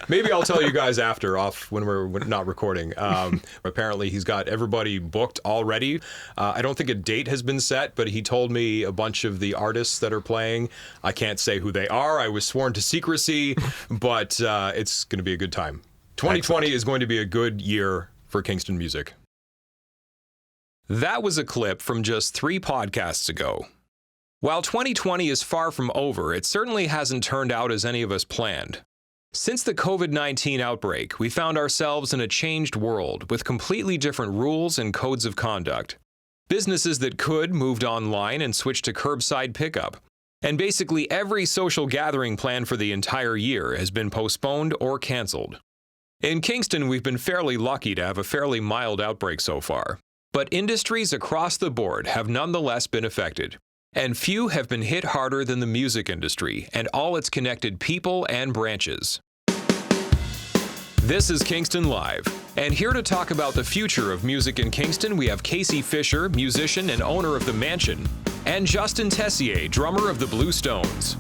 Maybe I'll tell you guys after, off when we're not recording. Apparently, he's got everybody booked already. I don't think a date has been set, but he told me a bunch of the artists that are playing. I can't say who they are. I was sworn to secrecy, but it's going to be a good time. 2020 is going to be a good year for Kingston music. That was a clip from just 3 podcasts ago. While 2020 is far from over, it certainly hasn't turned out as any of us planned. Since the COVID-19 outbreak, we found ourselves in a changed world with completely different rules and codes of conduct. Businesses that could moved online and switched to curbside pickup. And basically every social gathering planned for the entire year has been postponed or canceled. In Kingston, we've been fairly lucky to have a fairly mild outbreak so far. But industries across the board have nonetheless been affected. And few have been hit harder than the music industry and all its connected people and branches. This is Kingston Live, and here to talk about the future of music in Kingston, we have Casey Fisher, musician and owner of The Mansion, and Justin Tessier, drummer of the Blue Stones.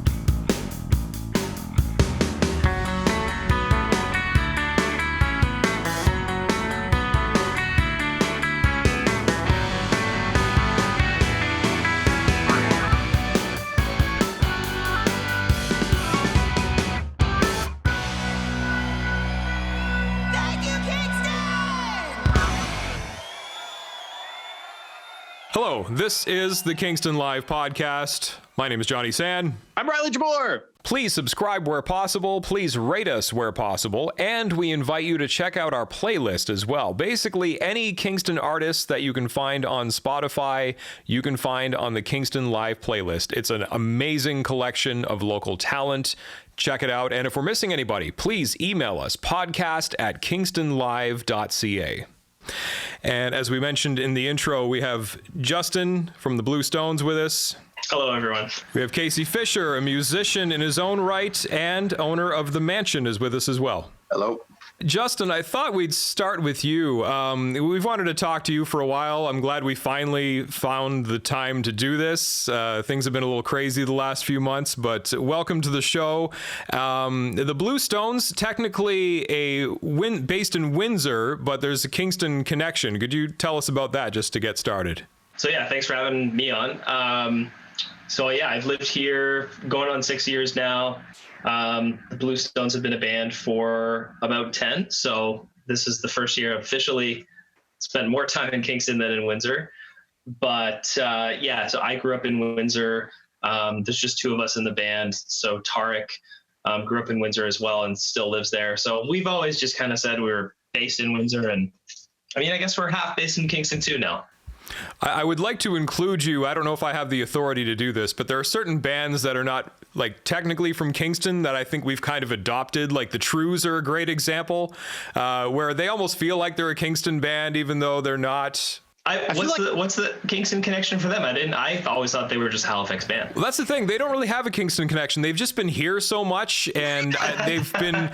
Hello, this is the Kingston Live podcast. My name is Johnny Sand. I'm Riley Jabour. Please subscribe where possible. Please rate us where possible. And we invite you to check out our playlist as well. Basically, any Kingston artist that you can find on Spotify, you can find on the Kingston Live playlist. It's an amazing collection of local talent. Check it out. And if we're missing anybody, please email us, podcast@kingstonlive.ca. And as we mentioned in the intro, we have Justin from the Blue Stones with us. Hello, everyone. We have Casey Fisher, a musician in his own right and owner of The Mansion, is with us as well. Hello. Justin, I thought we'd start with you. We've wanted to talk to you for a while. I'm glad we finally found the time to do this. Things have been a little crazy the last few months, but welcome to the show. The Blue Stones, technically based in Windsor, but there's a Kingston connection. Could you tell us about that just to get started? So yeah, thanks for having me on. I've lived here going on 6 years now. The Blue Stones have been a band for about 10. So this is the first year I've officially spent more time in Kingston than in Windsor. But so I grew up in Windsor. There's just 2 of us in the band. So Tarek grew up in Windsor as well and still lives there. So we've always just kind of said we were based in Windsor. And I guess we're half based in Kingston too now. I would like to include you. I don't know if I have the authority to do this, but there are certain bands that are not technically from Kingston that I think we've kind of adopted. Like the Trues are a great example, where they almost feel like they're a Kingston band, even though they're not. What's the Kingston connection for them? I always thought they were just a Halifax band. Well, that's the thing. They don't really have a Kingston connection. They've just been here so much, and they've been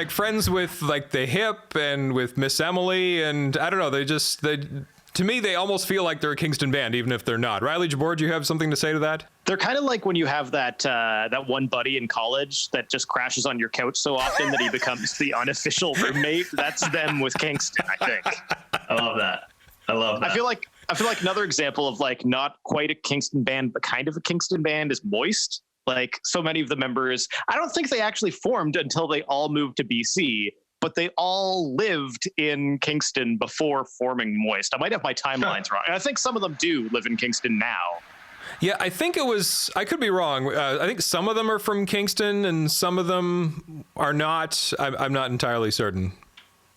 friends with the Hip and with Miss Emily, and I don't know. To me, they almost feel like they're a Kingston band, even if they're not. Riley Jabour, do you have something to say to that? They're kind of like when you have that one buddy in college that just crashes on your couch so often that he becomes the unofficial roommate. That's them with Kingston, I think. I love that. I feel like another example of not quite a Kingston band, but kind of a Kingston band is Moist. So many of the members, I don't think they actually formed until they all moved to BC. But they all lived in Kingston before forming Moist. I might have my timelines wrong. And I think some of them do live in Kingston now. Yeah, I think I could be wrong. I think some of them are from Kingston and some of them are not. I'm not entirely certain.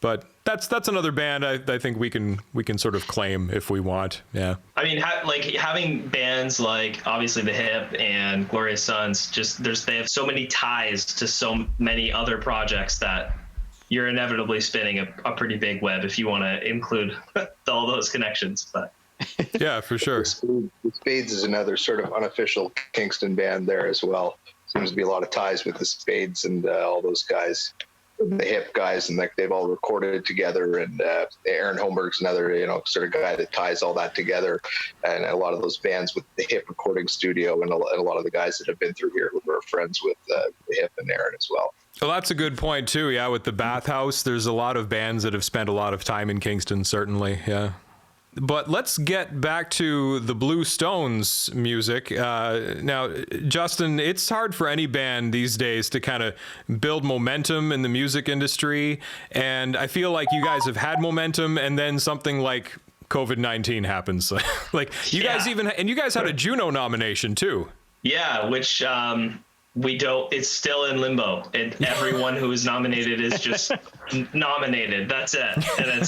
But that's another band I think we can sort of claim if we want. Yeah. Having bands like obviously the Hip and Glorious Sons, they have so many ties to so many other projects that you're inevitably spinning a pretty big web if you want to include all those connections. But yeah, for sure. The Spades is another sort of unofficial Kingston band there as well. Seems to be a lot of ties with the Spades and all those guys, the Hip guys, and they've all recorded together. And Aaron Holmberg's another, sort of guy that ties all that together. And a lot of those bands with the Hip recording studio and a lot of the guys that have been through here were friends with the Hip and Aaron as well. Well, that's a good point too. Yeah, with the bathhouse, there's a lot of bands that have spent a lot of time in Kingston, certainly. Yeah. But let's get back to the Blue Stones music. Now, Justin, it's hard for any band these days to kind of build momentum in the music industry. And I feel like you guys have had momentum, and then something like COVID-19 happens. Like you guys you guys had a Juno nomination too. Yeah, which we don't, it's still in limbo. And everyone who is nominated is just nominated. That's it. And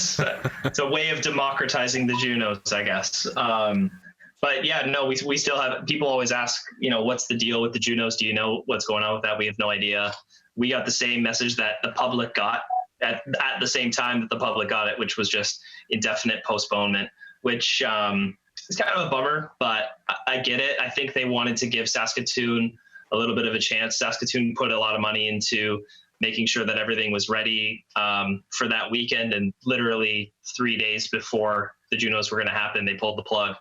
it's a way of democratizing the Junos, I guess. But yeah, no, we still have, people always ask, what's the deal with the Junos? Do you know what's going on with that? We have no idea. We got the same message that the public got at the same time that the public got it, which was just indefinite postponement, which is kind of a bummer, but I get it. I think they wanted to give Saskatoon a little bit of a chance. Saskatoon put a lot of money into making sure that everything was ready for that weekend. And literally 3 days before the Junos were going to happen, they pulled the plug.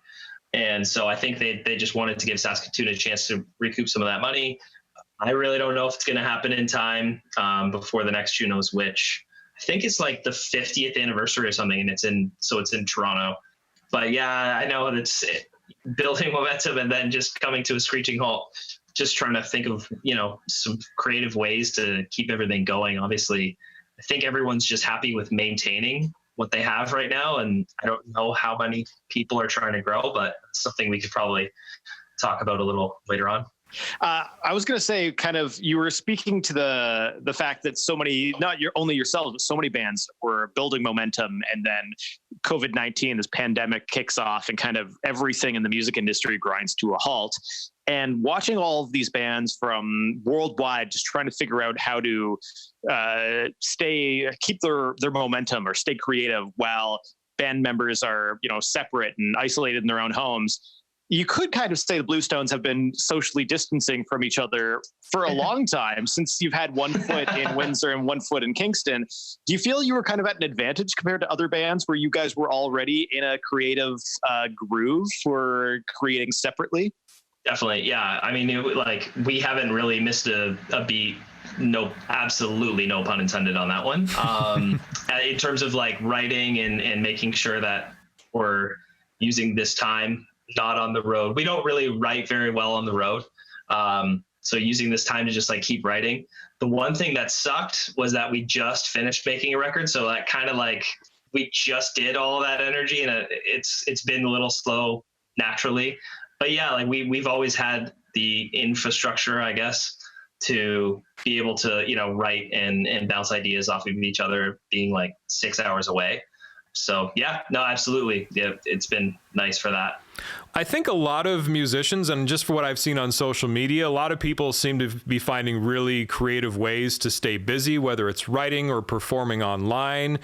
And so I think they just wanted to give Saskatoon a chance to recoup some of that money. I really don't know if it's going to happen in time before the next Junos, which I think it's like the 50th anniversary or something. And it's in Toronto. But yeah, I know it's building momentum and then just coming to a screeching halt. Just trying to think of, some creative ways to keep everything going. Obviously, I think everyone's just happy with maintaining what they have right now. And I don't know how many people are trying to grow, but it's something we could probably talk about a little later on. I was going to say, kind of, you were speaking to the fact that so many, not only yourselves, but so many bands were building momentum, and then COVID-19, this pandemic kicks off, and kind of everything in the music industry grinds to a halt. And watching all of these bands from worldwide, just trying to figure out how to keep their momentum or stay creative while band members are, separate and isolated in their own homes. You could kind of say the Blue Stones have been socially distancing from each other for a long time, since you've had one foot in Windsor and one foot in Kingston. Do you feel you were kind of at an advantage compared to other bands where you guys were already in a creative groove for creating separately? Definitely. Yeah. I mean, we haven't really missed a beat. No, absolutely no pun intended on that one. In terms of like writing and making sure that we're using this time not on the road. We don't really write very well on the road. So using this time to just like keep writing. The one thing that sucked was that we just finished making a record. So that kind of like, we just did all of that energy, and it's been a little slow naturally. But yeah, like we've always had the infrastructure, I guess, to be able to, write and bounce ideas off of each other, being like 6 hours away. So yeah, no, absolutely. Yeah, it's been nice for that. I think a lot of musicians, and just for what I've seen on social media, a lot of people seem to be finding really creative ways to stay busy, whether it's writing or performing online.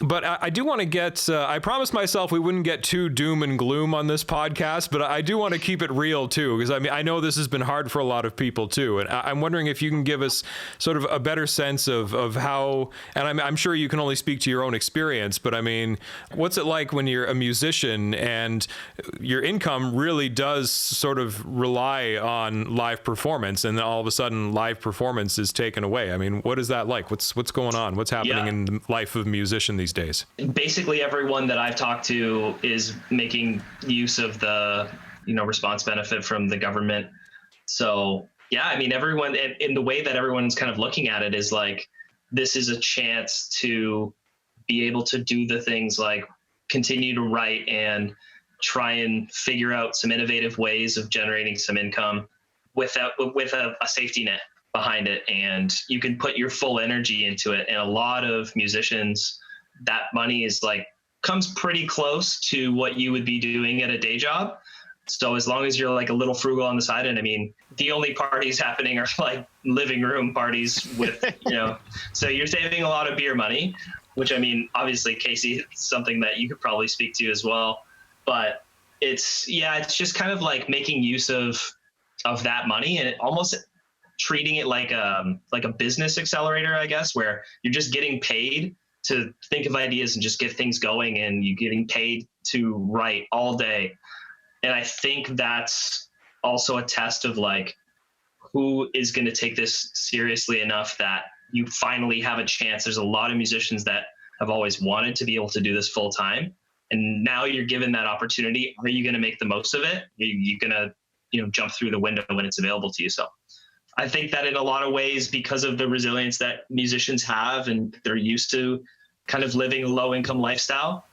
But I do want to get, I promised myself we wouldn't get too doom and gloom on this podcast, but I do want to keep it real too, because I know this has been hard for a lot of people too. And I'm wondering if you can give us sort of a better sense of how, and I'm sure you can only speak to your own experience, but I mean, what's it like when you're a musician and your income really does sort of rely on live performance, and then all of a sudden live performance is taken away? I mean, what is that like? What's going on? What's happening in the life of a musician these days? Basically, everyone that I've talked to is making use of the, response benefit from the government. So yeah, I mean, everyone, in the way that everyone's kind of looking at it is like, this is a chance to be able to do the things like continue to write and try and figure out some innovative ways of generating some income with a safety net behind it. And you can put your full energy into it. And a lot of musicians, that money is like, comes pretty close to what you would be doing at a day job. So as long as you're like a little frugal on the side, and I mean, the only parties happening are like living room parties with, so you're saving a lot of beer money, which I mean, obviously Casey, it's something that you could probably speak to as well. But it's just kind of like making use of that money and almost treating it like a business accelerator, I guess, where you're just getting paid to think of ideas and just get things going, and you're getting paid to write all day. And I think that's also a test of like, who is going to take this seriously enough that you finally have a chance. There's a lot of musicians that have always wanted to be able to do this full time. And now you're given that opportunity. Are you going to make the most of it? Are you going to, jump through the window when it's available to you? So I think that in a lot of ways, because of the resilience that musicians have and they're used to kind of living a low income lifestyle,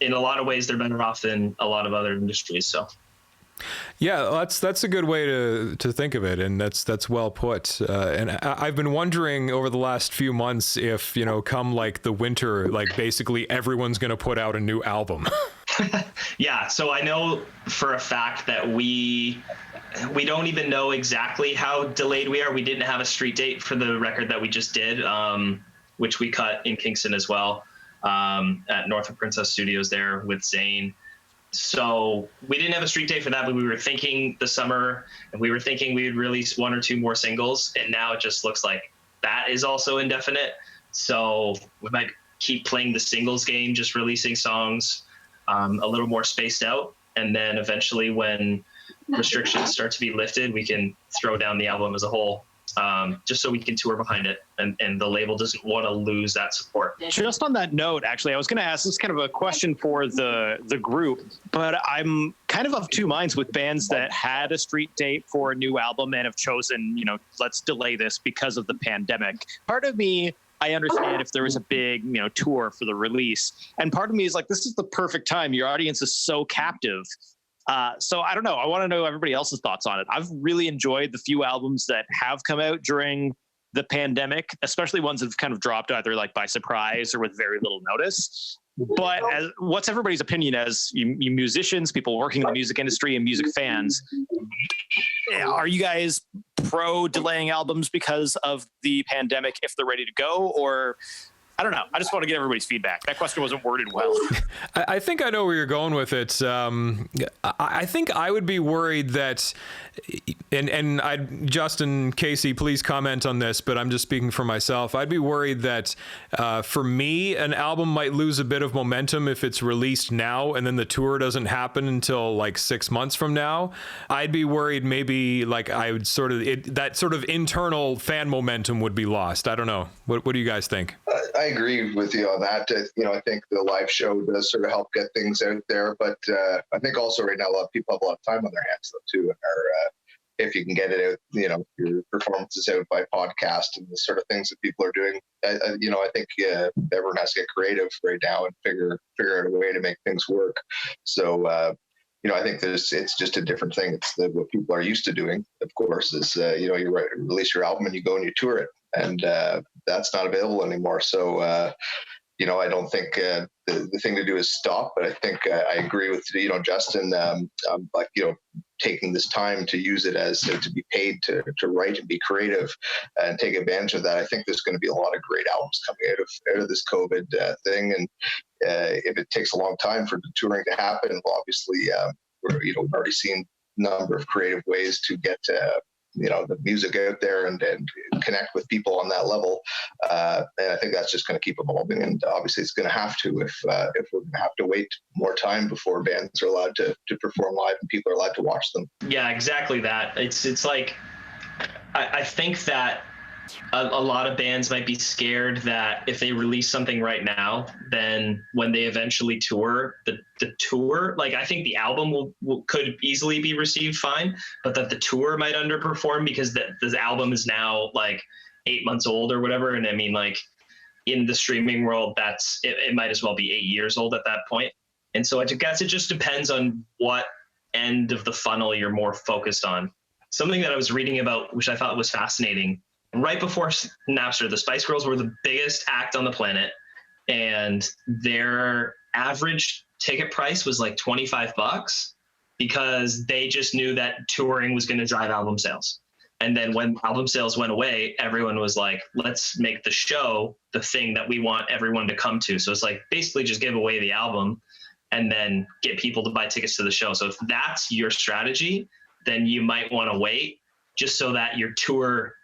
in a lot of ways, they're better off than a lot of other industries. So. Yeah, that's a good way to think of it, and that's well put. And I've been wondering over the last few months if, come like the winter, like basically everyone's going to put out a new album. Yeah, so I know for a fact that we don't even know exactly how delayed we are. We didn't have a street date for the record that we just did, which we cut in Kingston as well, at North of Princess Studios there with Zane. So we didn't have a street date for that, but we were thinking the summer, and we were thinking we would release 1 or 2 more singles, and now it just looks like that is also indefinite. So we might keep playing the singles game, just releasing songs a little more spaced out, and then eventually when restrictions start to be lifted, we can throw down the album as a whole. Just so we can tour behind it, and the label doesn't want to lose that support. Just on that note, actually, I was going to ask this kind of a question for the group, but I'm kind of 2 minds with bands that had a street date for a new album and have chosen, let's delay this because of the pandemic. Part of me, I understand if there was a big, tour for the release, and part of me is like, this is the perfect time. Your audience is so captive. So I don't know. I want to know everybody else's thoughts on it. I've really enjoyed the few albums that have come out during the pandemic, especially ones that have kind of dropped either like by surprise or with very little notice. But what's everybody's opinion as you musicians, people working in the music industry and music fans? Are you guys pro delaying albums because of the pandemic if they're ready to go, or I don't know. I just want to get everybody's feedback. That question wasn't worded well. I think I know where you're going with it. I think I would be worried that, and Justin, Casey, please comment on this, but I'm just speaking for myself. I'd be worried that for me, an album might lose a bit of momentum if it's released now and then the tour doesn't happen until like 6 months from now. I'd be worried maybe like I would that sort of internal fan momentum would be lost. I don't know. What do you guys think? I agree with you on that. I think the live show does sort of help get things out there, but I think also right now a lot of people have a lot of time on their hands though too, and are if you can get it out, your performances out by podcast and the sort of things that people are doing. I think everyone has to get creative right now and figure out a way to make things work. So I think it's just a different thing. It's what people are used to doing, of course, is you release your album and you go and you tour it. And that's not available anymore. So, I don't think the thing to do is stop, but I think I agree with, Justin, taking this time to use it as to be paid to write and be creative and take advantage of that. I think there's going to be a lot of great albums coming out of this COVID thing. And if it takes a long time for the touring to happen, well, obviously, we've already seen a number of creative ways to get the music out there and connect with people on that level. And I think that's just going to keep evolving. And obviously it's going to have to, if we're going to have to wait more time before bands are allowed to perform live and people are allowed to watch them. Yeah, exactly that. It's like, I think that a lot of bands might be scared that if they release something right now, then when they eventually tour, the tour, like I think the album could easily be received fine, but that the tour might underperform because the album is now like 8 months old or whatever. And I mean, like in the streaming world, it might as well be 8 years old at that point. And so I guess it just depends on what end of the funnel you're more focused on. Something that I was reading about, which I thought was fascinating. Right before Napster, the Spice Girls were the biggest act on the planet, and their average ticket price was like $25 because they just knew that touring was going to drive album sales. And then when album sales went away, everyone was like, let's make the show the thing that we want everyone to come to. So it's like basically just give away the album and then get people to buy tickets to the show. So if that's your strategy, then you might want to wait just so that your tour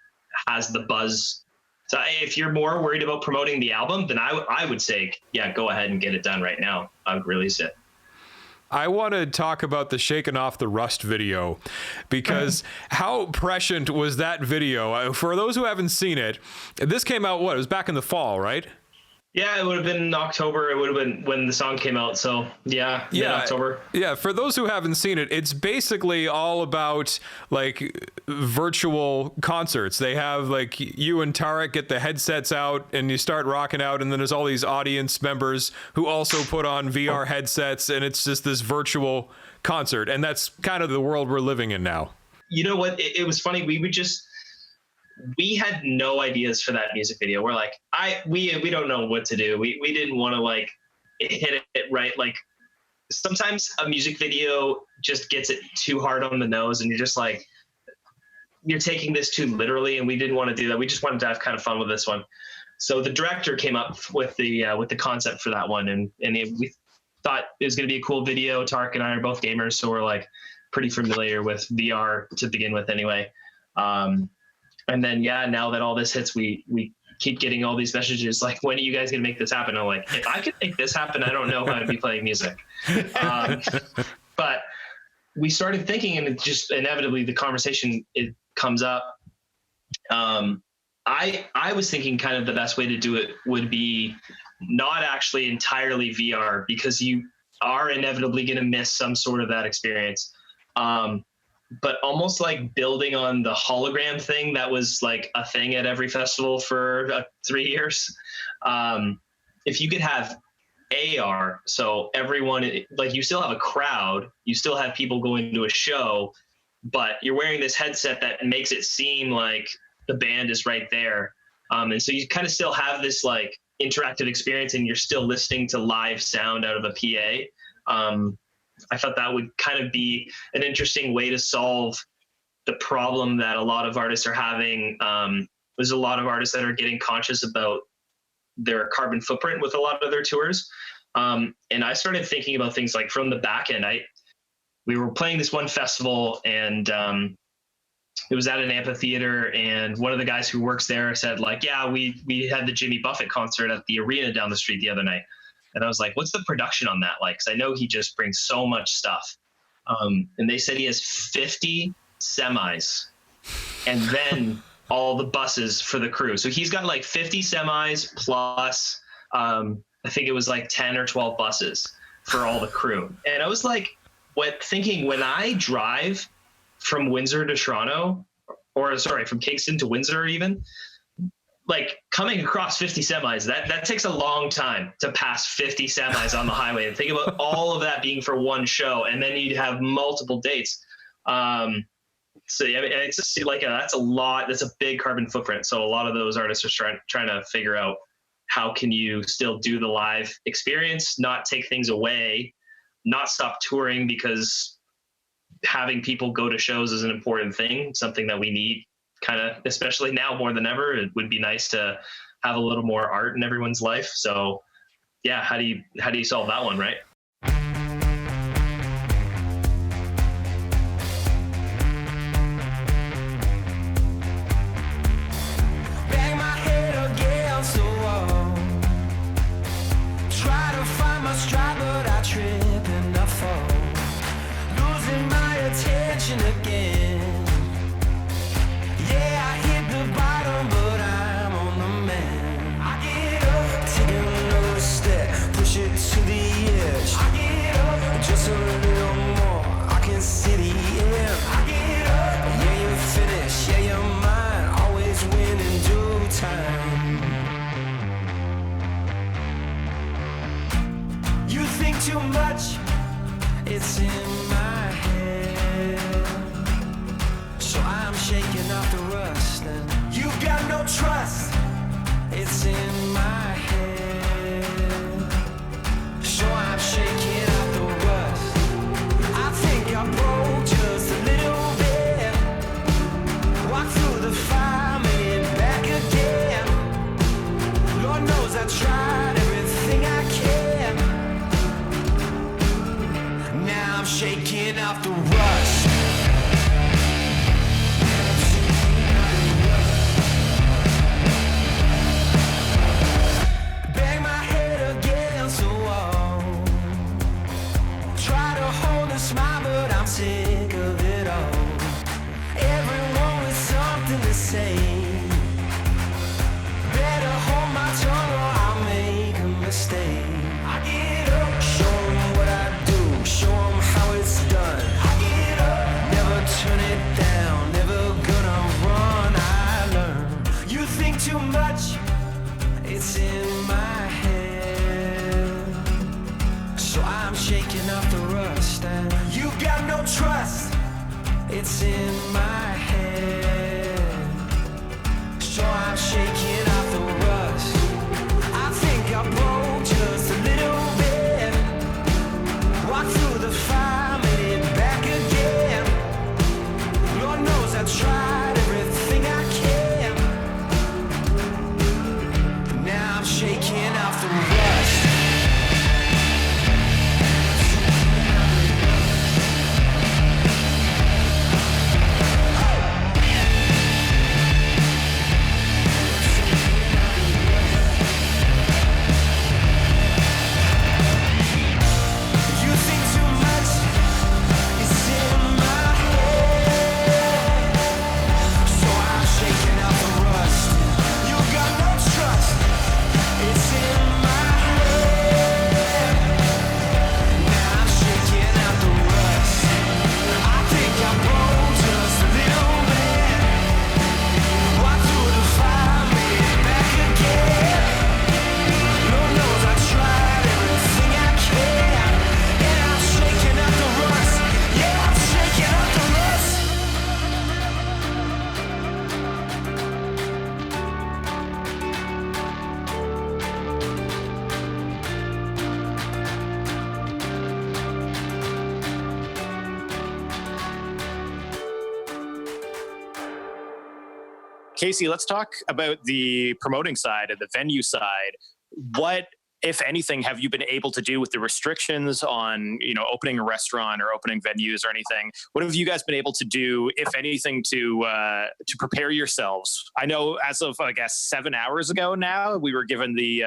has the buzz. So if you're more worried about promoting the album, then I would say, yeah, go ahead and get it done right now. I would release it. I want to talk about the Shaking Off the Rust video, because how prescient was that video? For those who haven't seen it, this came out, it was back in the fall, right? Yeah, it would have been October. It would have been when the song came out. So yeah, October. Yeah, for those who haven't seen it, it's basically all about like virtual concerts. They have like you and Tarek get the headsets out and you start rocking out, and then there's all these audience members who also put on VR headsets, and it's just this virtual concert. And that's kind of the world we're living in now. You know what? It was funny. We had no ideas for that music video. We're like, we don't know what to do. We didn't want to like hit it right. Like sometimes a music video just gets it too hard on the nose, and you're just like, you're taking this too literally, and we didn't want to do that. We just wanted to have kind of fun with this one. So the director came up with the concept for that one, and we thought it was going to be a cool video. Tarek and I are both gamers, so we're like pretty familiar with VR to begin with anyway. And then, now that all this hits, we keep getting all these messages like, when are you guys going to make this happen? I'm like, if I could make this happen, I don't know how to be playing music. But we started thinking, and it just inevitably the conversation, it comes up. I was thinking kind of the best way to do it would be not actually entirely VR, because you are inevitably going to miss some sort of that experience. But almost like building on the hologram thing that was like a thing at every festival for 3 years. If you could have AR, so everyone, like you still have a crowd, you still have people going to a show, but you're wearing this headset that makes it seem like the band is right there. And so you kind of still have this like interactive experience, and you're still listening to live sound out of a PA. I thought that would kind of be an interesting way to solve the problem that a lot of artists are having. There's a lot of artists that are getting conscious about their carbon footprint with a lot of their tours. And I started thinking about things like from the back end. We were playing this one festival, and it was at an amphitheater, and one of the guys who works there said like, yeah, we had the Jimmy Buffett concert at the arena down the street the other night. And I was like, what's the production on that like? Because I know he just brings so much stuff. And they said he has 50 semis and then all the buses for the crew. So he's got like 50 semis plus, I think it was like 10 or 12 buses for all the crew. And I was like, when I drive from Windsor to Toronto, from Kingston to Windsor even, like coming across 50 semis, that takes a long time to pass 50 semis on the highway. And think about all of that being for one show, and then you'd have multiple dates. So yeah, it's just like that's a lot. That's a big carbon footprint. So a lot of those artists are trying to figure out how can you still do the live experience, not take things away, not stop touring, because having people go to shows is an important thing, something that we need. Kind of, especially now more than ever, it would be nice to have a little more art in everyone's life. So yeah, how do you solve that one, right? Bang my head against the wall, try to find my stride, but I trip and I fall, losing my attention again. Just a little more, I can see the end. Yeah, you're finished, yeah, you're mine. Always win in due time. You think too much, it's in my head. So I'm shaking off the rust, and you got no trust, it's in my head. So I'm shaking off the rust. I think I broke just a little bit. Walk through the fire, made it back again. Lord knows I tried everything I can. Now I'm shaking off the rust. trust, it's in my head. So I'm shaking off the rust. I think I broke just a little bit. Walk through the fire, made it back again. Lord knows I tried everything I can. But now I'm shaking off the rust. You think too much is in my head, so I'm shaking out the rust. You got no trust, it's in my head. Now I'm shaking out the rust. I think I broke just a little bit. Walked through the fire, made it back again. Lord knows I tried everything I can. And I'm shaking out the rust. Yeah, I'm shaking out the rust. Casey, let's talk about the promoting side and the venue side. What, if anything, have you been able to do with the restrictions on, opening a restaurant or opening venues or anything? What have you guys been able to do, if anything, to prepare yourselves? I know as of, 7 hours ago now, we were given the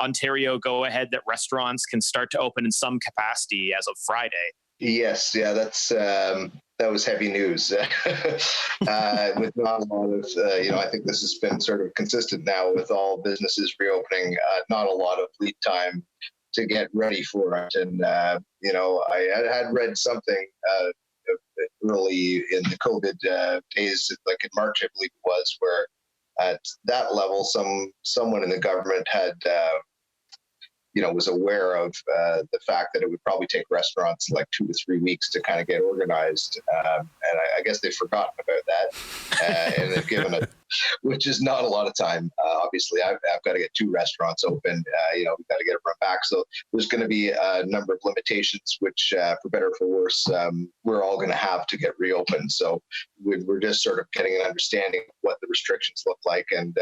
Ontario go-ahead that restaurants can start to open in some capacity as of Friday. Yes, yeah, that was heavy news. With not a lot of, I think this has been sort of consistent now with all businesses reopening. Not a lot of lead time to get ready for it, and I had read something early in the COVID days, like in March, I believe it was, where at that level, someone in the government had. Was aware of the fact that it would probably take restaurants like 2 to 3 weeks to kind of get organized. And I guess they've forgotten about that. And they've given it, which is not a lot of time. Obviously, I've got to get 2 restaurants open. We've got to get everyone back. So there's going to be a number of limitations, which for better or for worse, we're all going to have to get reopened. So we're just sort of getting an understanding of what the restrictions look like. And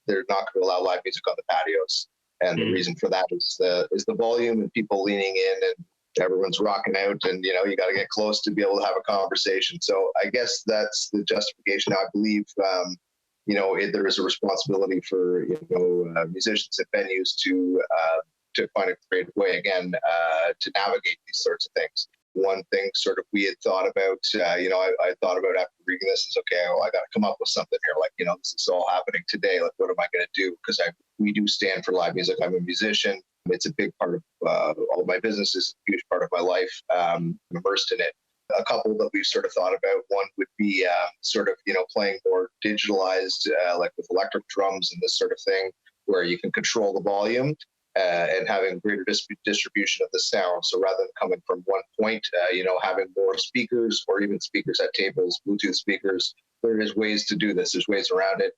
they're not going to allow live music on the patios. And the reason for that is the volume and people leaning in and everyone's rocking out, and you got to get close to be able to have a conversation. So I guess that's the justification. I believe there is a responsibility for musicians and venues to find a creative way again to navigate these sorts of things. One thing sort of we had thought about, I thought about after reading this is, okay, well, I got to come up with something here. Like, this is all happening today. Like, what am I going to do? Because we do stand for live music. I'm a musician. It's a big part of all of my business. Is a huge part of my life. I'm immersed in it. A couple that we've sort of thought about. One would be playing more digitalized, like with electric drums and this sort of thing, where you can control the volume. And having greater distribution of the sound. So rather than coming from one point, having more speakers or even speakers at tables, Bluetooth speakers, there is ways to do this. There's ways around it.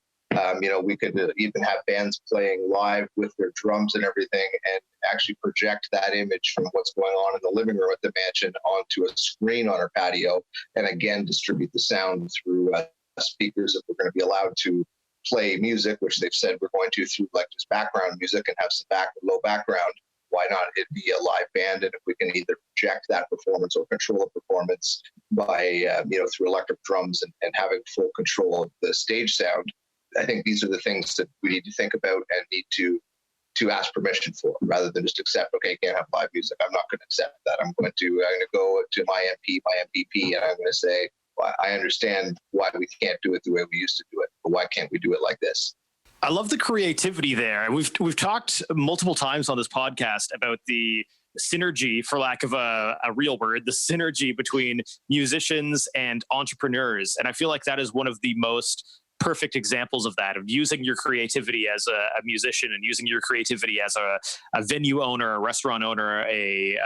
We could even have bands playing live with their drums and everything and actually project that image from what's going on in the living room at the mansion onto a screen on our patio, and again, distribute the sound through speakers if we're going to be allowed to play music, which they've said we're going to, through like just background music and have some low background. Why not it be a live band? And if we can either project that performance or control the performance by through electric drums and having full control of the stage sound, I think these are the things that we need to think about and need to ask permission for, rather than just accept, okay, can't have live music. I'm not going to accept that. I'm going to go to my MP, my MPP, and I'm going to say, I understand why we can't do it the way we used to do it, but why can't we do it like this? I love the creativity there. We've talked multiple times on this podcast about the synergy, for lack of a real word, the synergy between musicians and entrepreneurs. And I feel like that is one of the most perfect examples of that, of using your creativity as a musician and using your creativity as a venue owner, a restaurant owner, a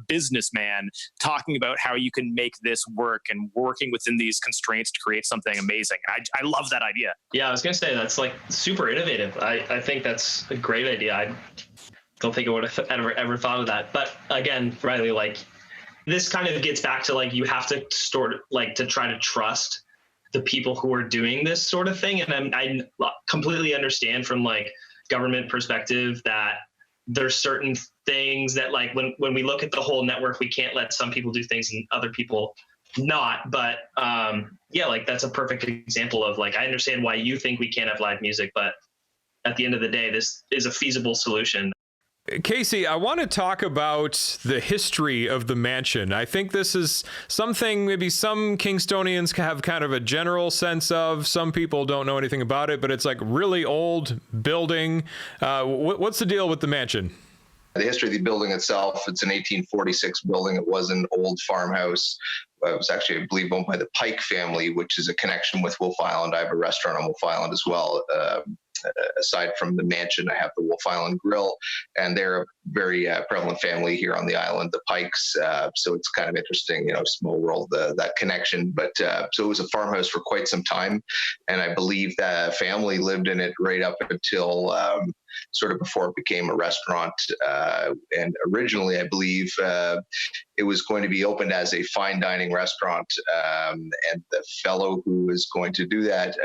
businessman, talking about how you can make this work and working within these constraints to create something amazing. I love that idea. Yeah, I was going to say that's like super innovative. I think that's a great idea. I don't think I would have ever thought of that. But again, Riley, like this kind of gets back to like you have to to try to trust the people who are doing this sort of thing. And I completely understand from like government perspective that there's certain things that like when we look at the whole network, we can't let some people do things and other people not. But yeah, like that's a perfect example of like, I understand why you think we can't have live music, but at the end of the day, this is a feasible solution. Casey, I want to talk about the history of the mansion. I think this is something maybe some Kingstonians have kind of a general sense of. Some people don't know anything about it, but it's like really old building. What's the deal with the mansion? The history of the building itself, it's an 1846 building. It was an old farmhouse. It was actually, I believe, owned by the Pike family, which is a connection with Wolf Island. I have a restaurant on Wolf Island as well. Aside from the mansion, I have the Wolf Island Grill, and they're a very prevalent family here on the island, the Pikes. So it's kind of interesting, small world, that connection. But so it was a farmhouse for quite some time, and I believe that family lived in it right up until sort of before it became a restaurant. And originally, I believe it was going to be opened as a fine dining restaurant, and the fellow who was going to do that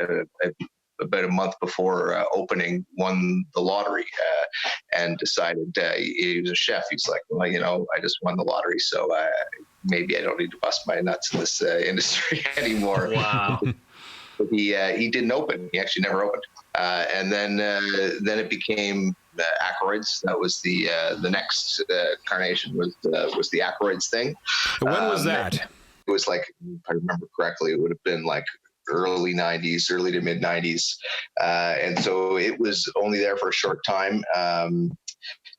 about a month before opening won the lottery and decided he was a chef. He's like, well, I just won the lottery, so maybe I don't need to bust my nuts in this industry anymore. Wow. He didn't open. He actually never opened. And then it became Ackroyd's. That was the next carnation was the Ackroyd's thing. When was that? It was like, if I remember correctly, it would have been like early to mid 90s. And so it was only there for a short time.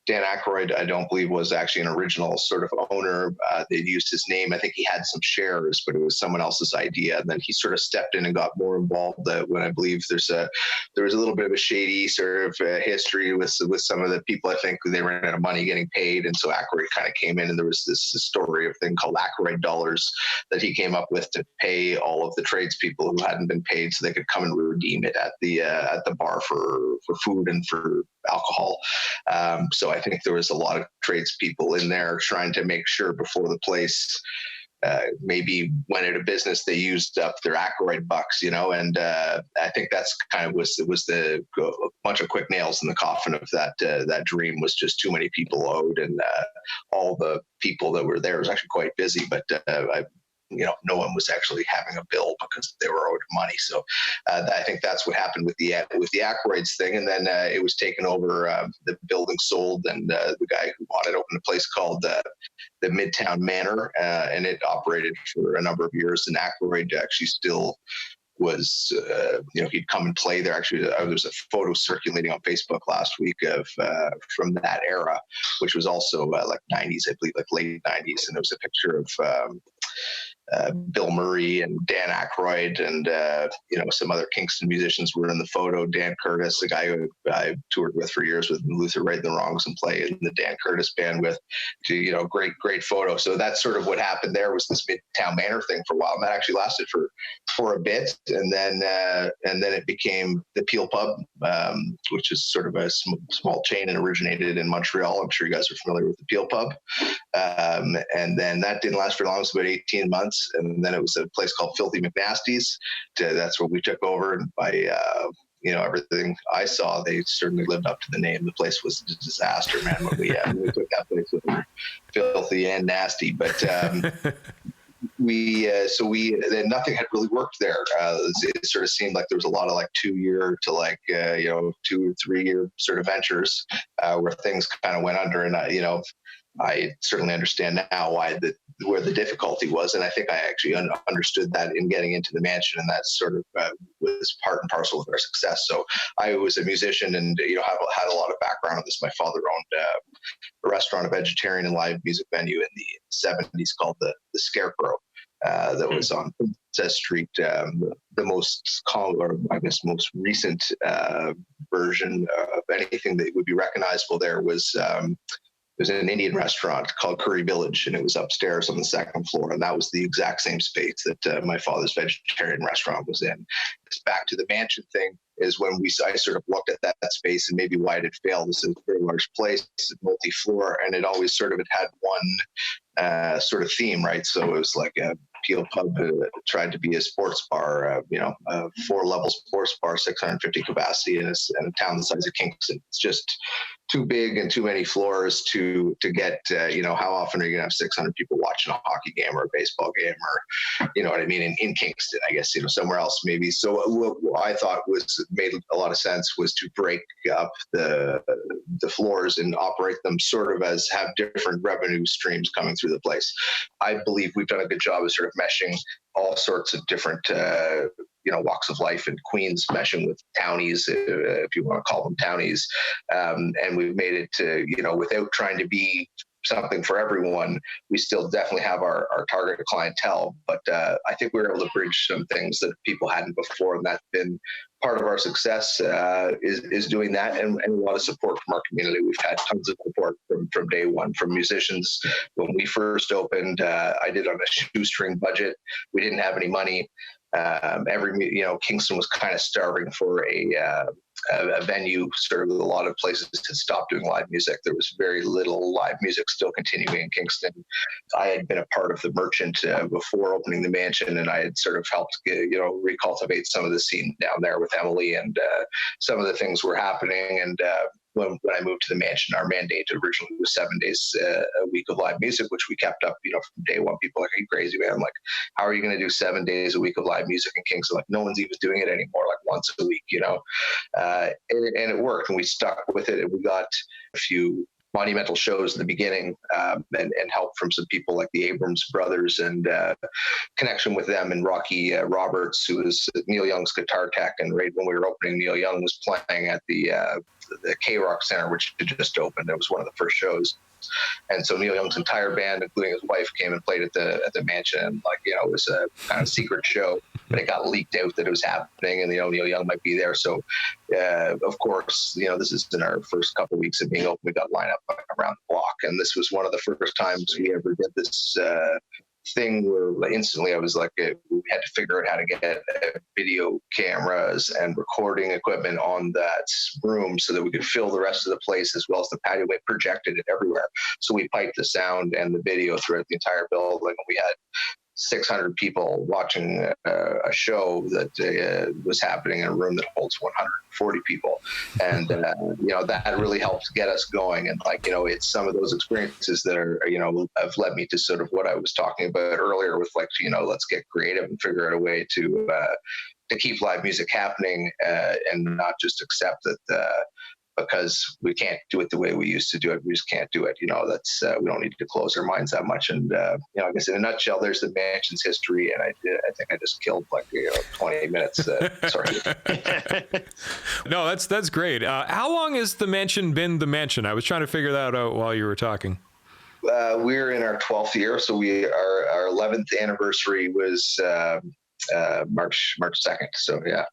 Dan Aykroyd, I don't believe, was actually an original sort of owner. They'd used his name. I think he had some shares, but it was someone else's idea. And then he sort of stepped in and got more involved when I believe there was a little bit of a shady sort of history with some of the people. I think they ran out of money getting paid. And so Aykroyd kind of came in, and there was this story of thing called Aykroyd dollars that he came up with to pay all of the tradespeople who hadn't been paid so they could come and redeem it at the bar for food and for alcohol. So I think there was a lot of tradespeople in there trying to make sure before the place maybe went out of business, they used up their Ackroyd bucks, and I think that's kind of was the bunch of quick nails in the coffin of that dream. Was just too many people owed, and all the people that were there was actually quite busy, but no one was actually having a bill because they were owed money. So I think that's what happened with the Ackroyds thing. And then it was taken over, the building sold, and the guy who bought it opened a place called the Midtown Manor, and it operated for a number of years. And Ackroyd actually still was, he'd come and play there. Actually, there was a photo circulating on Facebook last week of from that era, which was also like 90s, I believe, like late 90s. And there was a picture of Bill Murray and Dan Aykroyd and some other Kingston musicians were in the photo. Dan Curtis, a guy who I toured with for years with Luther Right and the Wrongs and play in the Dan Curtis band with, great photo. So that's sort of what happened there, was this Midtown Manor thing for a while, and that actually lasted for a bit, and then it became the Peel Pub, which is sort of a small chain and originated in Montreal. I'm sure you guys are familiar with the Peel Pub, and then that didn't last for long. It was about 18 months. And then it was a place called Filthy McNasty's. That's what we took over. And by, everything I saw, they certainly lived up to the name. The place was a disaster, man, when we took that place. With filthy and nasty. But then nothing had really worked there. It sort of seemed like there was a lot of like 2-year to 2 or 3 year sort of ventures where things kind of went under. And I certainly understand now where the difficulty was, and I think I actually understood that in getting into the mansion, and that sort of was part and parcel of our success. So I was a musician, and had a lot of background on this. My father owned a restaurant, a vegetarian and live music venue in the 70s called the Scarecrow, that was on Princess Street. The most common, or I guess most recent version of anything that would be recognizable there was an Indian restaurant called Curry Village, and it was upstairs on the second floor. And that was the exact same space that my father's vegetarian restaurant was in. It's back to the mansion thing is when I sort of looked at that space and maybe why it had failed. This is a very large place, multi-floor, and it always sort of had one sort of theme, right? So it was like a Peel Pub tried to be a sports bar, a 4-level sports bar, 650 capacity in a town the size of Kingston. It's just too big and too many floors to get, how often are you going to have 600 people watching a hockey game or a baseball game or, you know what I mean, in Kingston, I guess, somewhere else maybe. So what I thought made a lot of sense was to break up the floors and operate them sort of as have different revenue streams coming through the place. I believe we've done a good job of sort of meshing all sorts of different walks of life, and Queens meshing with townies, if you want to call them townies. And we've made it to, without trying to be something for everyone, we still definitely have our target clientele. But I think we were able to bridge some things that people hadn't before, and that's been part of our success is doing that, and a lot of support from our community. We've had tons of support from day one, from musicians. When we first opened, I did on a shoestring budget. We didn't have any money. Kingston was kind of starving for a venue. Sort of a lot of places had stopped doing live music. There was very little live music still continuing in Kingston. I had been a part of the Merchant before opening the Mansion, and I had sort of helped recultivate some of the scene down there with Emily, and some of the things were happening. And when I moved to the Mansion, our mandate originally was 7 days a week of live music, which we kept up, from day one. People are like, are you crazy, man? I'm like, how are you going to do 7 days a week of live music in Kingston? Like, no one's even doing it anymore, like once a week, and it worked, and we stuck with it, and we got a few monumental shows in the beginning, and help from some people like the Abrams brothers, and connection with them, and Rocky Roberts, who was Neil Young's guitar tech. And right when we were opening, Neil Young was playing at the K-Rock Center, which had just opened. It was one of the first shows. And so Neil Young's entire band, including his wife, came and played at the Mansion. And it was a kind of secret show, but it got leaked out that it was happening, and Neil Young might be there. So of course, this is in our first couple of weeks of being open. We got lined up around the block, and this was one of the first times we ever did this thing where instantly I was like, we had to figure out how to get video cameras and recording equipment on that room so that we could fill the rest of the place as well as the patio. We projected it everywhere. So we piped the sound and the video throughout the entire building. We had 600 people watching a show that was happening in a room that holds 140 people. And, that really helped get us going. And it's some of those experiences that are, have led me to sort of what I was talking about earlier with let's get creative and figure out a way to keep live music happening, and not just accept that, because we can't do it the way we used to do it. We just can't do it. That's we don't need to close our minds that much. And I guess in a nutshell, there's the Mansion's history. And I think I just killed 20 minutes. Sorry. No, that's great. How long has the Mansion been the Mansion? I was trying to figure that out while you were talking. We're in our 12th year, so our 11th anniversary was March 2nd. So yeah,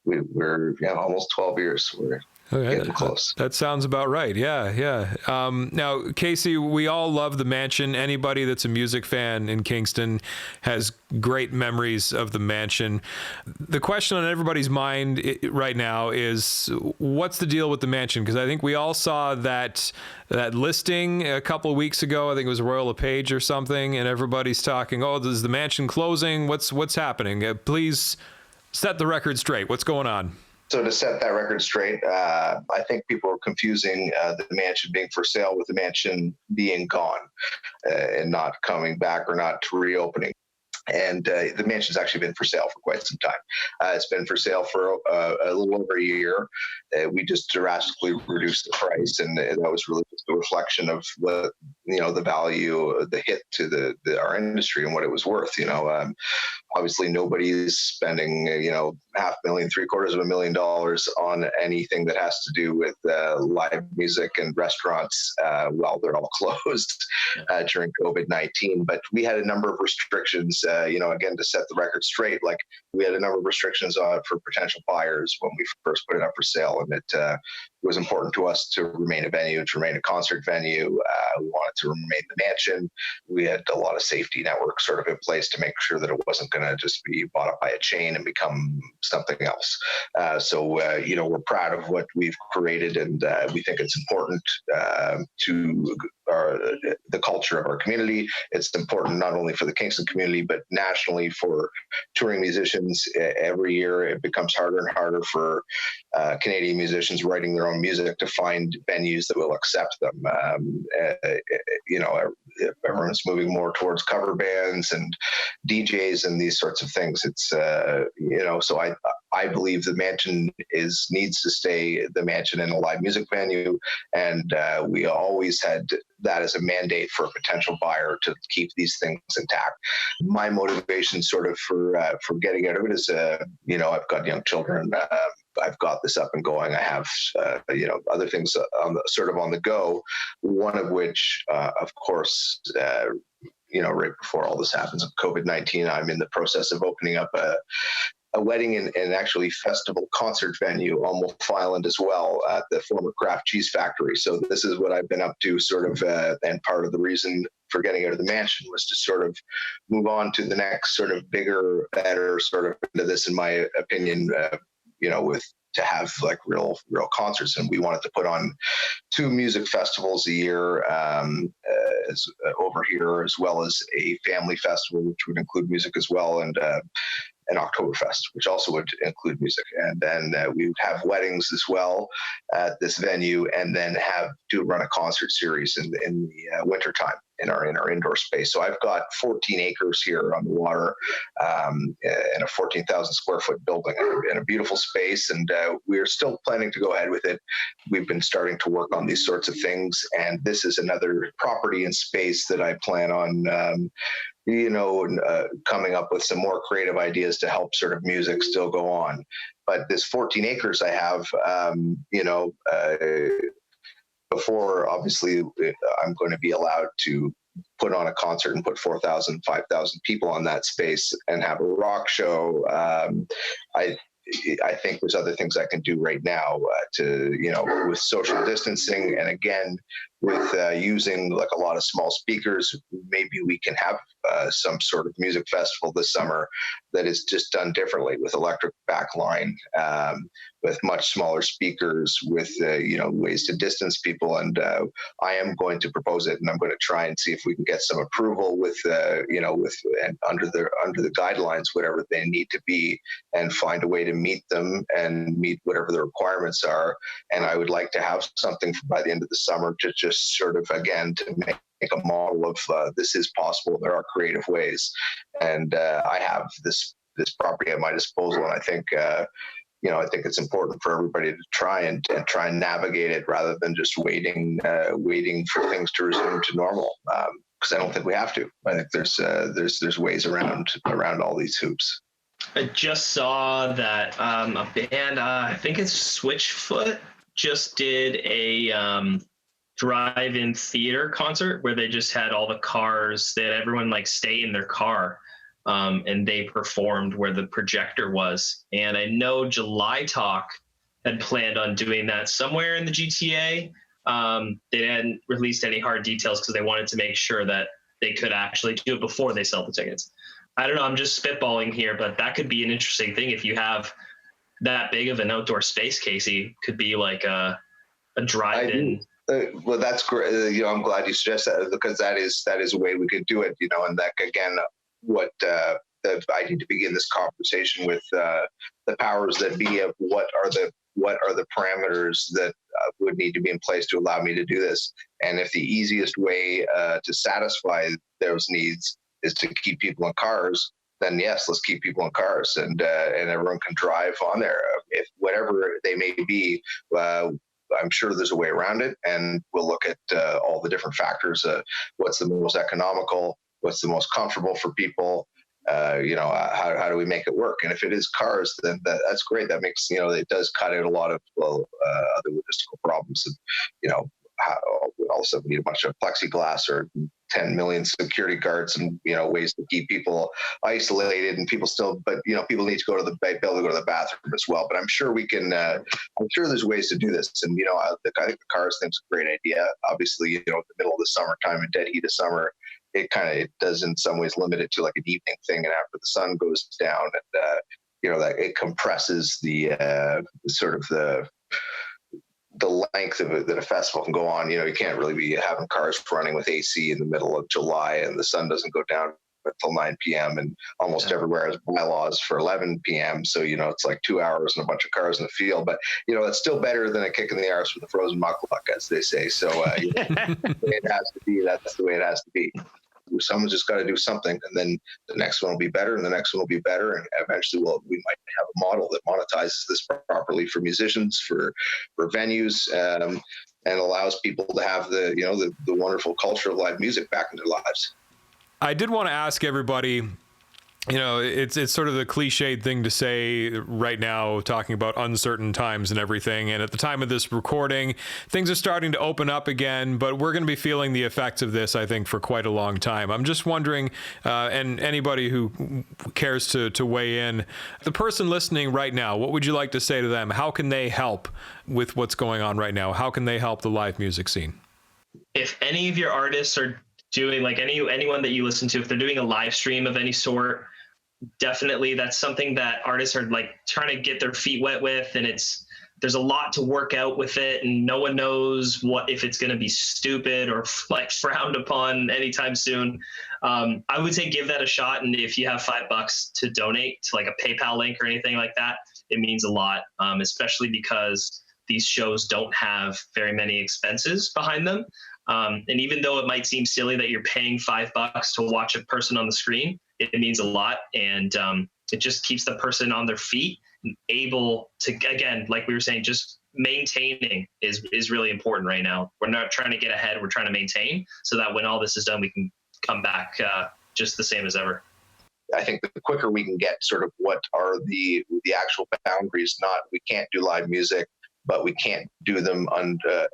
we're almost 12 years. We're getting close. That sounds about right. Yeah. Now, Casey, we all love the Mansion. Anybody that's a music fan in Kingston has great memories of the Mansion. The question on everybody's mind right now is, what's the deal with the Mansion? Because I think we all saw that listing a couple of weeks ago. I think it was Royal LePage or something, and everybody's talking, oh, is the Mansion closing? What's happening? Please set the record straight. What's going on? So to set that record straight, I think people are confusing the Mansion being for sale with the Mansion being gone and not coming back or not reopening. And the Mansion's actually been for sale for quite some time. It's been for sale for a little over a year. We just drastically reduced the price, and that was really just a reflection of what the value, the hit to our industry and what it was worth. Obviously nobody's spending, $500,000, $750,000 on anything that has to do with live music and restaurants while they're all closed during COVID-19. But we had a number of restrictions, again, to set the record straight. Like, we had a number of restrictions for potential buyers when we first put it up for sale. And it was important to us to remain a venue, to remain a concert venue. We wanted to remain the mansion. We had a lot of safety networks sort of in place to make sure that it wasn't going to just be bought up by a chain and become something else. So we're proud of what we've created, and we think it's important to the culture of our community. It's important not only for the Kingston community, but nationally for touring musicians. Every year it becomes harder and harder for Canadian musicians writing their own music to find venues that will accept them. Everyone's moving more towards cover bands and DJs and these sorts of things. It's so I believe the mansion needs to stay the mansion and a live music venue, and we always had that as a mandate for a potential buyer to keep these things intact. My motivation sort of for getting out of it is, I've got young children. I've got this up and going. I have, other things on the go. One of which, of course, right before all this happens of COVID-19, I'm in the process of opening up a wedding and actually festival concert venue on Wolfe Island as well, at the former Kraft Cheese Factory. So this is what I've been up to sort of, and part of the reason for getting out of the mansion was to sort of move on to the next sort of bigger, better sort of into this, in my opinion, to have like real concerts. And we wanted to put on 2 music festivals a year over here, as well as a family festival, which would include music as well, and an Oktoberfest, which also would include music. And then we would have weddings as well at this venue, and then run a concert series in the wintertime in our indoor space. So I've got 14 acres here on the water, in a 14,000 square foot building in a beautiful space. And we're still planning to go ahead with it. We've been starting to work on these sorts of things. And this is another property and space that I plan on, coming up with some more creative ideas to help sort of music still go on. But this 14 acres I have, before, obviously, I'm going to be allowed to put on a concert and put 4,000, 5,000 people on that space and have a rock show. I think there's other things I can do right now with social distancing, and again, with using like a lot of small speakers. Maybe we can have some sort of music festival this summer that is just done differently, with electric backline, with much smaller speakers, with ways to distance people. And I am going to propose it, and I'm going to try and see if we can get some approval with and under the guidelines, whatever they need to be, and find a way to meet them and meet whatever the requirements are. And I would like to have something by the end of the summer to just sort of, again, to make a model of this is possible. There are creative ways, and I have this property at my disposal, and I think I think it's important for everybody to try and navigate it, rather than just waiting for things to resume to normal. Because I don't think we have to. I think there's ways around all these hoops. I just saw that a band, I think it's Switchfoot, just did a drive-in theater concert where they just had all the cars, they had everyone like stay in their car, and they performed where the projector was. And I know July Talk had planned on doing that somewhere in the GTA. They hadn't released any hard details because they wanted to make sure that they could actually do it before they sell the tickets. I don't know, I'm just spitballing here, but that could be an interesting thing if you have that big of an outdoor space, Casey. Could be like a drive-in. Well, that's great. I'm glad you suggested that, because that is a way we could do it. And that, again, what I need to begin this conversation with the powers that be of what are the parameters that would need to be in place to allow me to do this. And if the easiest way to satisfy those needs is to keep people in cars, then yes, let's keep people in cars, and everyone can drive on there. If whatever they may be, I'm sure there's a way around it, and we'll look at all the different factors. What's the most economical? What's the most comfortable for people? How do we make it work? And if it is cars, then that's great. That makes, it does cut out a lot of other logistical problems. And, we also need a bunch of plexiglass or 10 million security guards and, ways to keep people isolated, and people people need to be able to go to the bathroom as well. But I'm sure we can, I'm sure there's ways to do this. And, I think the cars thing's a great idea. Obviously, in the middle of the summertime and dead heat of summer, it does in some ways limit it to like an evening thing. And after the sun goes down and, that it compresses the sort of the length of it that a festival can go on. You can't really be having cars running with AC in the middle of July and the sun doesn't go down until 9 p.m. and almost everywhere has bylaws for 11 p.m. So, it's like 2 hours and a bunch of cars in the field, but it's still better than a kick in the arse with a frozen muckluck, as they say. So it has to be, that's the way it has to be. Someone's just got to do something, and then the next one will be better, and the next one will be better, and eventually we might have a model that monetizes this properly for musicians, for venues, and allows people to have the wonderful culture of live music back in their lives. I did want to ask everybody, it's sort of the cliched thing to say right now, talking about uncertain times and everything. And at the time of this recording, things are starting to open up again, but we're going to be feeling the effects of this, I think, for quite a long time. I'm just wondering, and anybody who cares to weigh in, the person listening right now, what would you like to say to them? How can they help with what's going on right now? How can they help the live music scene? If any of your artists are doing, like anyone that you listen to, if they're doing a live stream of any sort, definitely that's something that artists are like trying to get their feet wet with, and there's a lot to work out with it, and no one knows if it's going to be stupid or like frowned upon anytime soon. I would say give that a shot, and if you have $5 to donate to like a PayPal link or anything like that, it means a lot, especially because these shows don't have very many expenses behind them. And even though it might seem silly that you're paying $5 to watch a person on the screen, it means a lot. And it just keeps the person on their feet and able to, again, like we were saying, just maintaining is really important right now. We're not trying to get ahead. We're trying to maintain so that when all this is done, we can come back just the same as ever. I think the quicker we can get sort of what are the actual boundaries, not we can't do live music, but we can't do them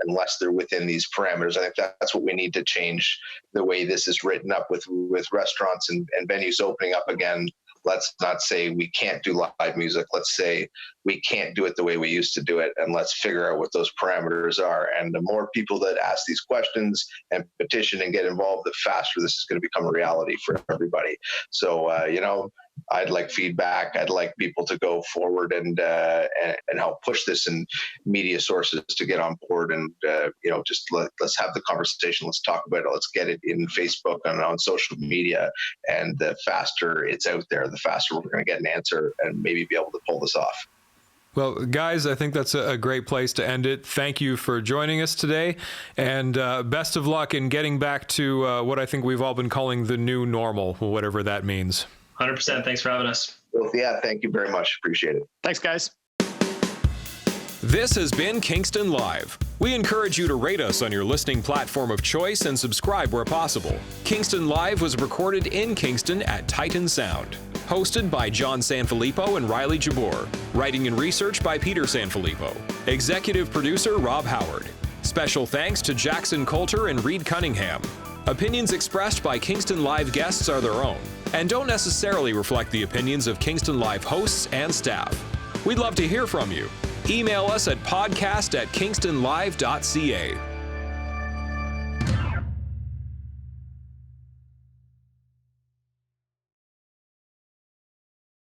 unless they're within these parameters. I think that's what we need to change, the way this is written up with restaurants and venues opening up again. Let's not say we can't do live music. Let's say we can't do it the way we used to do it, and let's figure out what those parameters are. And the more people that ask these questions and petition and get involved, the faster this is going to become a reality for everybody. So, I'd like feedback. I'd like people to go forward and help push this in media sources to get on board, and just let's have the conversation. Let's talk about it. Let's get it in Facebook and on social media. And the faster it's out there, the faster we're going to get an answer and maybe be able to pull this off. Well, guys, I think that's a great place to end it. Thank you for joining us today, and best of luck in getting back to what I think we've all been calling the new normal, whatever that means. 100%. Thanks for having us. Well, yeah, thank you very much. Appreciate it. Thanks, guys. This has been Kingston Live. We encourage you to rate us on your listening platform of choice and subscribe where possible. Kingston Live was recorded in Kingston at Titan Sound. Hosted by John Sanfilippo and Riley Jabour. Writing and research by Peter Sanfilippo. Executive producer Rob Howard. Special thanks to Jackson Coulter and Reed Cunningham. Opinions expressed by Kingston Live guests are their own and don't necessarily reflect the opinions of Kingston Live hosts and staff. We'd love to hear from you. Email us at podcast@kingstonlive.ca.